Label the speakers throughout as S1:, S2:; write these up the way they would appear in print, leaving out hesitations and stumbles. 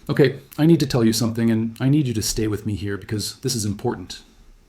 S1: Okay, I need to tell you something, and I need you to stay with me here because this is important.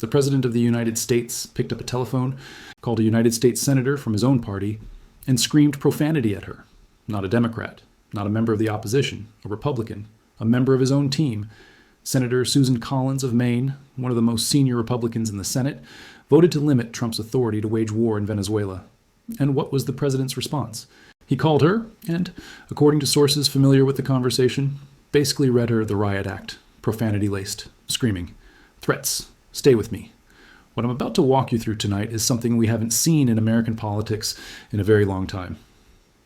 S1: The President of the United States picked up a telephone, called a United States senator from his own party, and screamed profanity at her. Not a Democrat, not a member of the opposition, a Republican, a member of his own team. Senator Susan Collins of Maine, one of the most senior Republicans in the Senate, voted to limit Trump's authority to wage war in Venezuela. And what was the president's response? He called her and, according to sources familiar with the conversation, basically read her the riot act, profanity-laced, screaming, threats, stay with me. What I'm about to walk you through tonight is something we haven't seen in American politics in a very long time.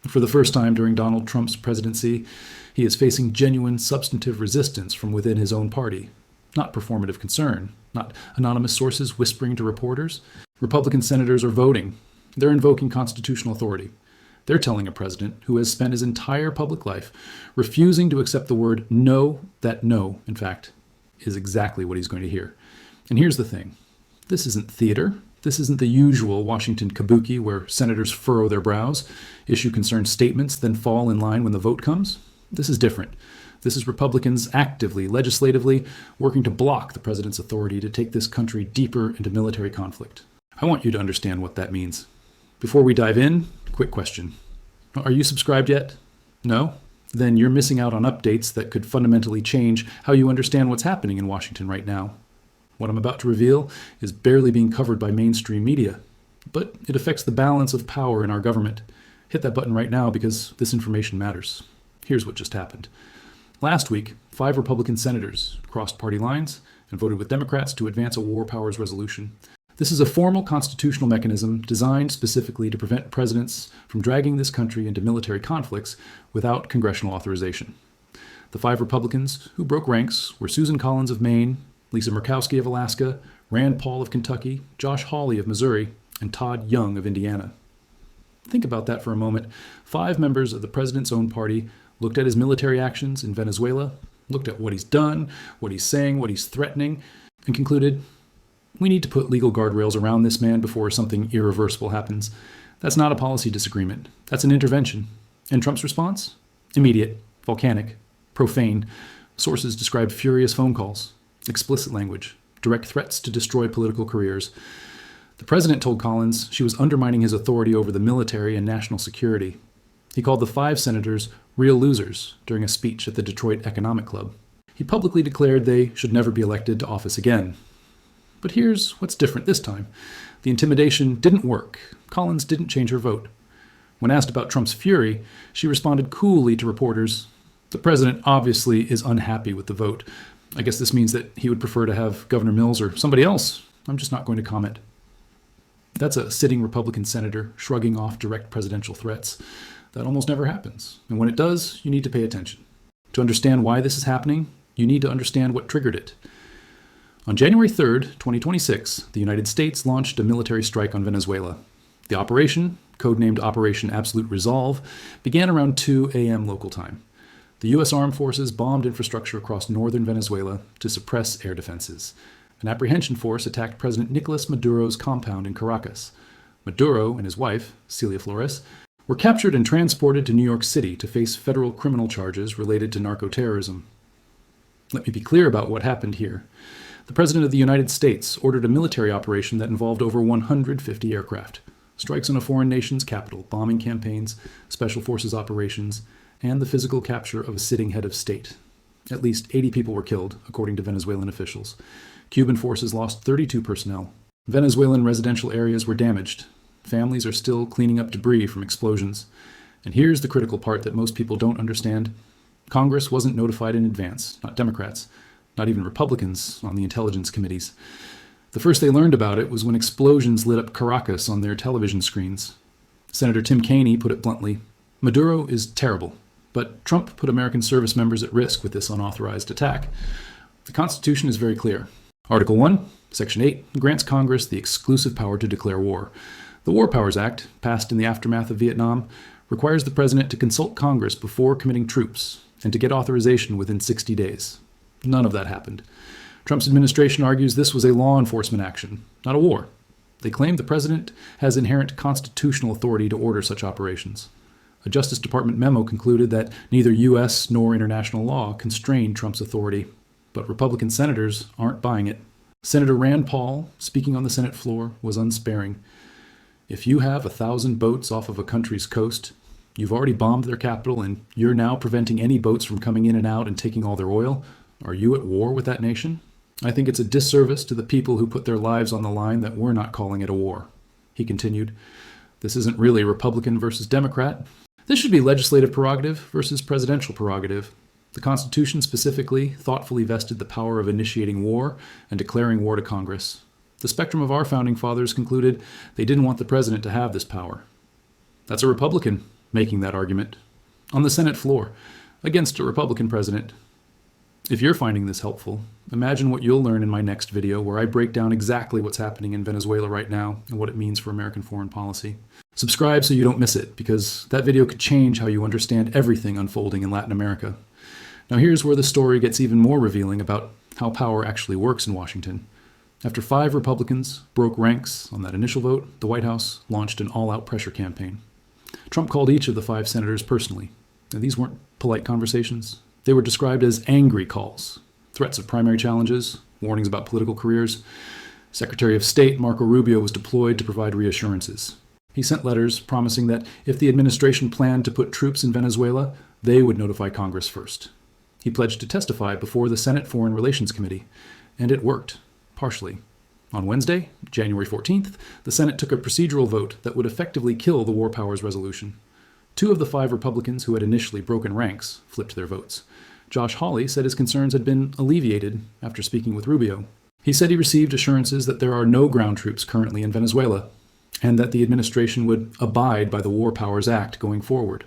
S1: For the first time during Donald Trump's presidency, he is facing genuine substantive resistance from within his own party. Not performative concern, not anonymous sources whispering to reporters. Republican senators are voting. They're invoking constitutional authority. They're telling a president who has spent his entire public life refusing to accept the word no, that no, in fact, is exactly what he's going to hear. And here's the thing. This isn't theater. This isn't the usual Washington kabuki where senators furrow their brows, issue concerned statements, then fall in line when the vote comes. This is different. This is Republicans actively, legislatively, working to block the president's authority to take this country deeper into military conflict. I want you to understand what that means. Before we dive in, quick question. Are you subscribed yet? No? Then you're missing out on updates that could fundamentally change how you understand what's happening in Washington right now. What I'm about to reveal is barely being covered by mainstream media, but it affects the balance of power in our government. Hit that button right now because this information matters. Here's what just happened. Last week, 5 Republican senators crossed party lines and voted with Democrats to advance a war powers resolution. This is a formal constitutional mechanism designed specifically to prevent presidents from dragging this country into military conflicts without congressional authorization. The 5 Republicans who broke ranks were Susan Collins of Maine, Lisa Murkowski of Alaska, Rand Paul of Kentucky, Josh Hawley of Missouri, and Todd Young of Indiana. Think about that for a moment. 5 members of the president's own party looked at his military actions in Venezuela, looked at what he's done, what he's saying, what he's threatening, and concluded, we need to put legal guardrails around this man before something irreversible happens. That's not a policy disagreement. That's an intervention. And Trump's response? Immediate, volcanic, profane. Sources describe furious phone calls, explicit language, direct threats to destroy political careers. The president told Collins she was undermining his authority over the military and national security. He called the 5 senators real losers during a speech at the Detroit Economic Club. He publicly declared they should never be elected to office again. But here's what's different this time. The intimidation didn't work. Collins didn't change her vote. When asked about Trump's fury, she responded coolly to reporters, the president obviously is unhappy with the vote. I guess this means that he would prefer to have Governor Mills or somebody else. I'm just not going to comment. That's a sitting Republican senator shrugging off direct presidential threats. That almost never happens. And when it does, you need to pay attention. To understand why this is happening, you need to understand what triggered it. On January 3rd, 2026, the United States launched a military strike on Venezuela. The operation, codenamed Operation Absolute Resolve, began around 2 a.m. local time. The U.S. Armed Forces bombed infrastructure across northern Venezuela to suppress air defenses. An apprehension force attacked President Nicolas Maduro's compound in Caracas. Maduro and his wife, Celia Flores, were captured and transported to New York City to face federal criminal charges related to narco-terrorism. Let me be clear about what happened here. The President of the United States ordered a military operation that involved over 150 aircraft, strikes on a foreign nation's capital, bombing campaigns, special forces operations, and the physical capture of a sitting head of state. At least 80 people were killed, according to Venezuelan officials. Cuban forces lost 32 personnel. Venezuelan residential areas were damaged. Families are still cleaning up debris from explosions. And here's the critical part that most people don't understand. Congress wasn't notified in advance, not Democrats, not even Republicans on the intelligence committees. The first they learned about it was when explosions lit up Caracas on their television screens. Senator Tim Kaine put it bluntly, Maduro is terrible, but Trump put American service members at risk with this unauthorized attack. The Constitution is very clear. Article 1, Section 8, grants Congress the exclusive power to declare war. The War Powers Act, passed in the aftermath of Vietnam, requires the president to consult Congress before committing troops and to get authorization within 60 days. None of that happened. Trump's administration argues this was a law enforcement action, not a war. They claim the president has inherent constitutional authority to order such operations. A Justice Department memo concluded that neither U.S. nor international law constrained Trump's authority, but Republican senators aren't buying it. Senator Rand Paul, speaking on the Senate floor, was unsparing. If you have 1,000 boats off of a country's coast, you've already bombed their capital, and you're now preventing any boats from coming in and out and taking all their oil, are you at war with that nation? I think it's a disservice to the people who put their lives on the line that we're not calling it a war. He continued, this isn't really Republican versus Democrat. This should be legislative prerogative versus presidential prerogative. The Constitution specifically thoughtfully vested the power of initiating war and declaring war to Congress. The spectrum of our founding fathers concluded they didn't want the president to have this power. That's a Republican making that argument on the Senate floor against a Republican president. If you're finding this helpful, imagine what you'll learn in my next video where I break down exactly what's happening in Venezuela right now and what it means for American foreign policy. Subscribe so you don't miss it, because that video could change how you understand everything unfolding in Latin America. Now here's where the story gets even more revealing about how power actually works in Washington. After 5 Republicans broke ranks on that initial vote, the White House launched an all-out pressure campaign. Trump called each of the 5 senators personally. Now, these weren't polite conversations. They were described as angry calls, threats of primary challenges, warnings about political careers. Secretary of State Marco Rubio was deployed to provide reassurances. He sent letters promising that if the administration planned to put troops in Venezuela, they would notify Congress first. He pledged to testify before the Senate Foreign Relations Committee, and it worked, partially. On Wednesday, January 14th, the Senate took a procedural vote that would effectively kill the War Powers Resolution. 2 of the 5 Republicans who had initially broken ranks flipped their votes. Josh Hawley said his concerns had been alleviated after speaking with Rubio. He said he received assurances that there are no ground troops currently in Venezuela, and that the administration would abide by the War Powers Act going forward.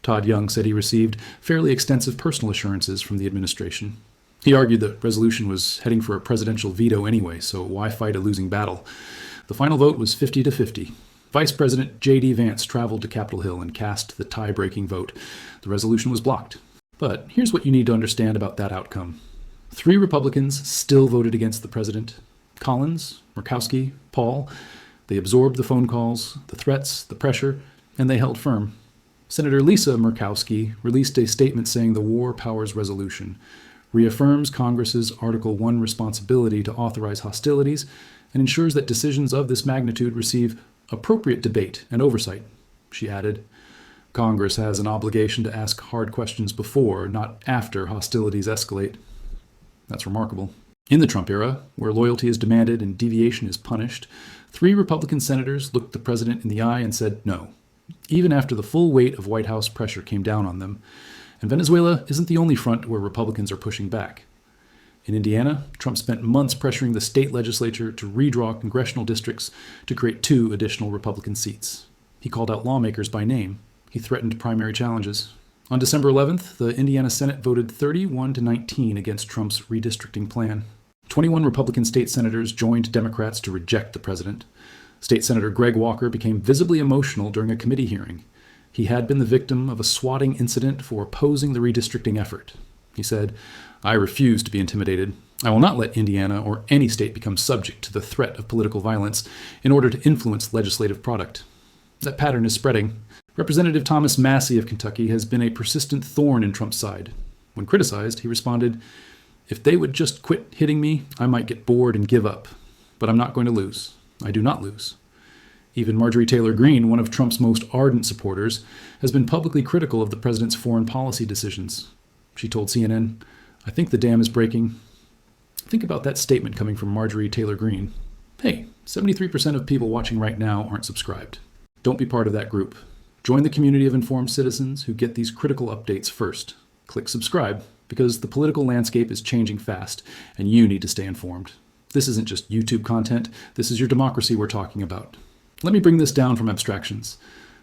S1: Todd Young said he received fairly extensive personal assurances from the administration. He argued the resolution was heading for a presidential veto anyway, so why fight a losing battle? The final vote was 50-50. Vice President J.D. Vance traveled to Capitol Hill and cast the tie-breaking vote. The resolution was blocked. But here's what you need to understand about that outcome. 3 Republicans still voted against the president. Collins, Murkowski, Paul. They absorbed the phone calls, the threats, the pressure, and they held firm. Senator Lisa Murkowski released a statement saying the War Powers Resolution reaffirms Congress's Article 1 responsibility to authorize hostilities and ensures that decisions of this magnitude receive appropriate debate and oversight. She added, Congress has an obligation to ask hard questions before, not after, hostilities escalate. That's remarkable. In the Trump era, where loyalty is demanded and deviation is punished, 3 Republican senators looked the president in the eye and said no, even after the full weight of White House pressure came down on them. And Venezuela isn't the only front where Republicans are pushing back. In Indiana, Trump spent months pressuring the state legislature to redraw congressional districts to create 2 additional Republican seats. He called out lawmakers by name. He threatened primary challenges. On December 11th, the Indiana Senate voted 31-19 against Trump's redistricting plan. 21 Republican state senators joined Democrats to reject the president. State Senator Greg Walker became visibly emotional during a committee hearing. He had been the victim of a swatting incident for opposing the redistricting effort. He said, I refuse to be intimidated. I will not let Indiana or any state become subject to the threat of political violence in order to influence legislative product. That pattern is spreading. Representative Thomas Massie of Kentucky has been a persistent thorn in Trump's side. When criticized, he responded, if they would just quit hitting me, I might get bored and give up. But I'm not going to lose. I do not lose. Even Marjorie Taylor Greene, one of Trump's most ardent supporters, has been publicly critical of the president's foreign policy decisions. She told CNN, I think the dam is breaking. Think about that statement coming from Marjorie Taylor Greene. Hey, 73% of people watching right now aren't subscribed. Don't be part of that group. Join the community of informed citizens who get these critical updates first. Click subscribe, because the political landscape is changing fast, and you need to stay informed. This isn't just YouTube content. This is your democracy we're talking about. Let me bring this down from abstractions,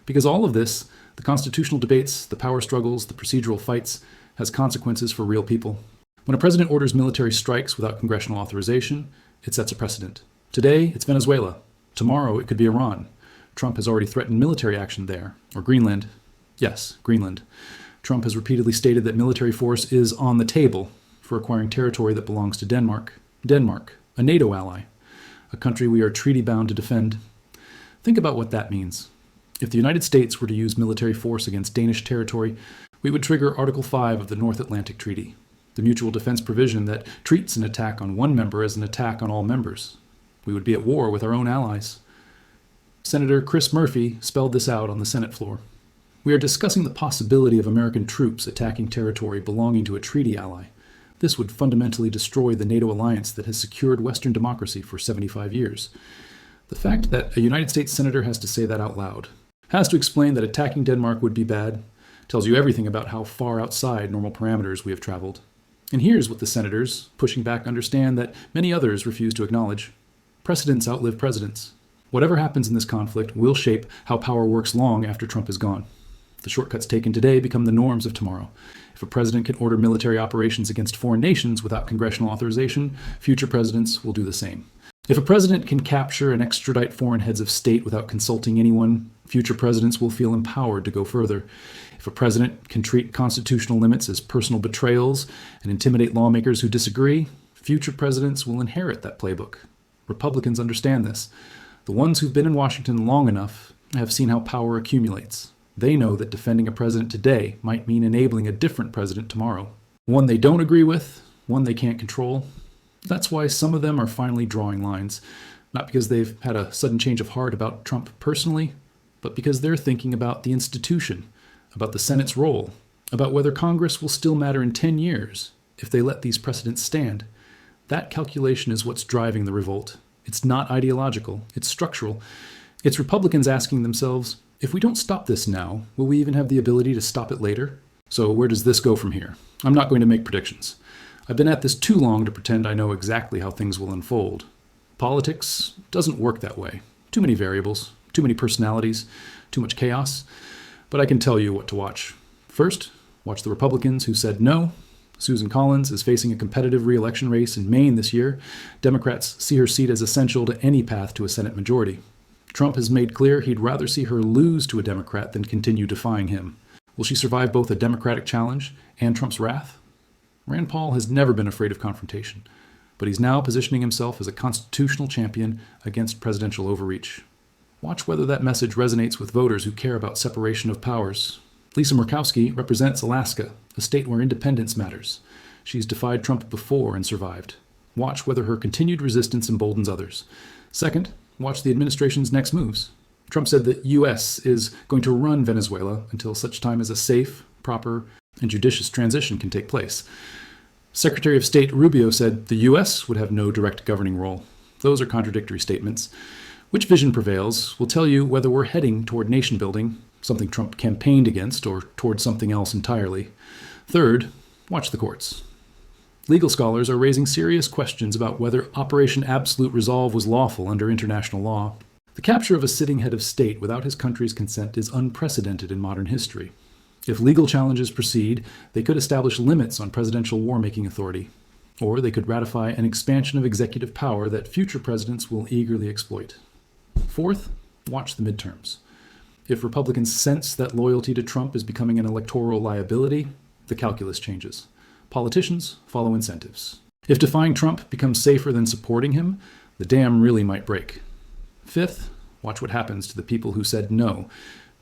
S1: because all of this, the constitutional debates, the power struggles, the procedural fights, has consequences for real people. When a president orders military strikes without congressional authorization, it sets a precedent. Today, it's Venezuela. Tomorrow, it could be Iran. Trump has already threatened military action there, or Greenland. Yes, Greenland. Trump has repeatedly stated that military force is on the table for acquiring territory that belongs to Denmark. Denmark, a NATO ally, a country we are treaty-bound to defend. Think about what that means. If the United States were to use military force against Danish territory, we would trigger Article 5 of the North Atlantic Treaty, the mutual defense provision that treats an attack on one member as an attack on all members. We would be at war with our own allies. Senator Chris Murphy spelled this out on the Senate floor. We are discussing the possibility of American troops attacking territory belonging to a treaty ally. This would fundamentally destroy the NATO alliance that has secured Western democracy for 75 years. The fact that a United States senator has to say that out loud, has to explain that attacking Denmark would be bad, tells you everything about how far outside normal parameters we have traveled. And here's what the senators, pushing back, understand that many others refuse to acknowledge. Precedents outlive presidents. Whatever happens in this conflict will shape how power works long after Trump is gone. The shortcuts taken today become the norms of tomorrow. If a president can order military operations against foreign nations without congressional authorization, future presidents will do the same. If a president can capture and extradite foreign heads of state without consulting anyone, future presidents will feel empowered to go further. If a president can treat constitutional limits as personal betrayals and intimidate lawmakers who disagree, future presidents will inherit that playbook. Republicans understand this. The ones who've been in Washington long enough have seen how power accumulates. They know that defending a president today might mean enabling a different president tomorrow. One they don't agree with, one they can't control. That's why some of them are finally drawing lines, not because they've had a sudden change of heart about Trump personally, but because they're thinking about the institution, about the Senate's role, about whether Congress will still matter in 10 years if they let these precedents stand. That calculation is what's driving the revolt. It's not ideological, it's structural. It's Republicans asking themselves, if we don't stop this now, will we even have the ability to stop it later? So where does this go from here? I'm not going to make predictions. I've been at this too long to pretend I know exactly how things will unfold. Politics doesn't work that way. Too many variables, too many personalities, too much chaos. But I can tell you what to watch. First, watch the Republicans who said no. Susan Collins is facing a competitive re-election race in Maine this year. Democrats see her seat as essential to any path to a Senate majority. Trump has made clear he'd rather see her lose to a Democrat than continue defying him. Will she survive both a Democratic challenge and Trump's wrath? Rand Paul has never been afraid of confrontation, but he's now positioning himself as a constitutional champion against presidential overreach. Watch whether that message resonates with voters who care about separation of powers. Lisa Murkowski represents Alaska, a state where independence matters. She's defied Trump before and survived. Watch whether her continued resistance emboldens others. Second, watch the administration's next moves. Trump said the U.S. is going to run Venezuela until such time as a safe, proper, and judicious transition can take place. Secretary of State Rubio said the U.S. would have no direct governing role. Those are contradictory statements. Which vision prevails will tell you whether we're heading toward nation building, something Trump campaigned against, or toward something else entirely. Third, watch the courts. Legal scholars are raising serious questions about whether Operation Absolute Resolve was lawful under international law. The capture of a sitting head of state without his country's consent is unprecedented in modern history. If legal challenges proceed, they could establish limits on presidential war-making authority, or they could ratify an expansion of executive power that future presidents will eagerly exploit. Fourth, watch the midterms. If Republicans sense that loyalty to Trump is becoming an electoral liability, the calculus changes. Politicians follow incentives. If defying Trump becomes safer than supporting him, the dam really might break. Fifth, watch what happens to the people who said no.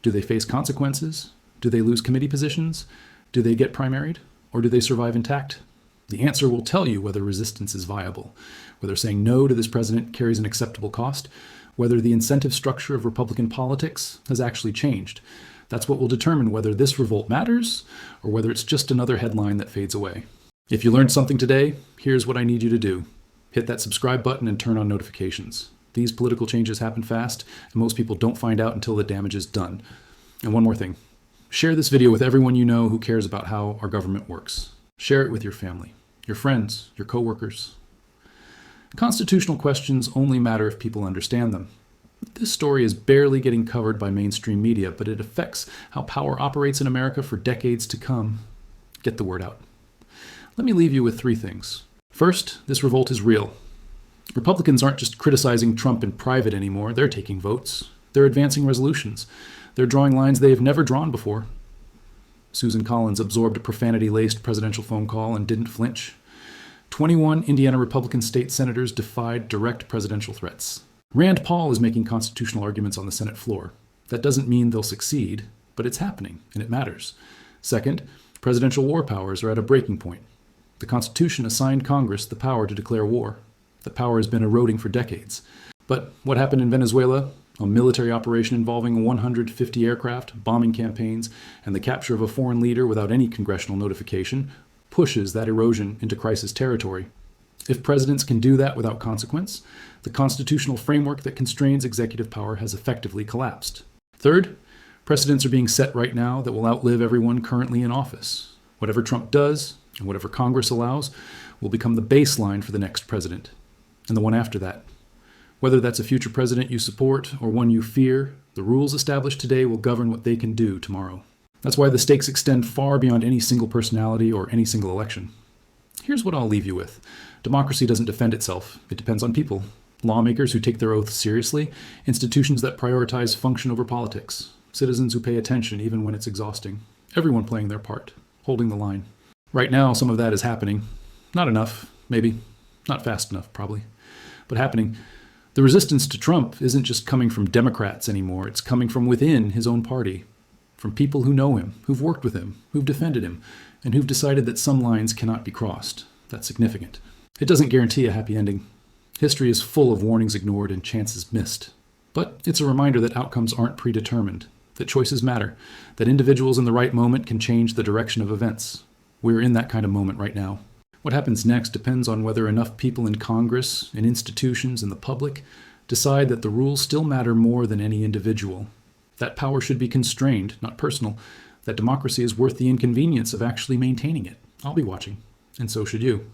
S1: Do they face consequences? Do they lose committee positions? Do they get primaried? Or do they survive intact? The answer will tell you whether resistance is viable, whether saying no to this president carries an acceptable cost, whether the incentive structure of Republican politics has actually changed. That's what will determine whether this revolt matters or whether it's just another headline that fades away. If you learned something today, here's what I need you to do. Hit that subscribe button and turn on notifications. These political changes happen fast, and most people don't find out until the damage is done. And one more thing. Share this video with everyone you know who cares about how our government works. Share it with your family, your friends, your coworkers. Constitutional questions only matter if people understand them. This story is barely getting covered by mainstream media, but it affects how power operates in America for decades to come. Get the word out. Let me leave you with three things. First, this revolt is real. Republicans aren't just criticizing Trump in private anymore. They're taking votes. They're advancing resolutions. They're drawing lines they have never drawn before. Susan Collins absorbed a profanity-laced presidential phone call and didn't flinch. 21 Indiana Republican state senators defied direct presidential threats. Rand Paul is making constitutional arguments on the Senate floor. That doesn't mean they'll succeed, but it's happening, and it matters. Second, presidential war powers are at a breaking point. The Constitution assigned Congress the power to declare war. That power has been eroding for decades. But what happened in Venezuela, a military operation involving 150 aircraft, bombing campaigns, and the capture of a foreign leader without any congressional notification, pushes that erosion into crisis territory. If presidents can do that without consequence, the constitutional framework that constrains executive power has effectively collapsed. Third, precedents are being set right now that will outlive everyone currently in office. Whatever Trump does, and whatever Congress allows, will become the baseline for the next president, and the one after that. Whether that's a future president you support or one you fear, the rules established today will govern what they can do tomorrow. That's why the stakes extend far beyond any single personality or any single election. Here's what I'll leave you with. Democracy doesn't defend itself. It depends on people. Lawmakers who take their oaths seriously, institutions that prioritize function over politics, citizens who pay attention even when it's exhausting, everyone playing their part, holding the line. Right now, some of that is happening. Not enough, maybe. Not fast enough, probably. But happening. The resistance to Trump isn't just coming from Democrats anymore. It's coming from within his own party, from people who know him, who've worked with him, who've defended him, and who've decided that some lines cannot be crossed. That's significant. It doesn't guarantee a happy ending. History is full of warnings ignored and chances missed. But it's a reminder that outcomes aren't predetermined, that choices matter, that individuals in the right moment can change the direction of events. We're in that kind of moment right now. What happens next depends on whether enough people in Congress, in institutions, and the public decide that the rules still matter more than any individual. That power should be constrained, not personal. That democracy is worth the inconvenience of actually maintaining it. I'll be watching, and so should you.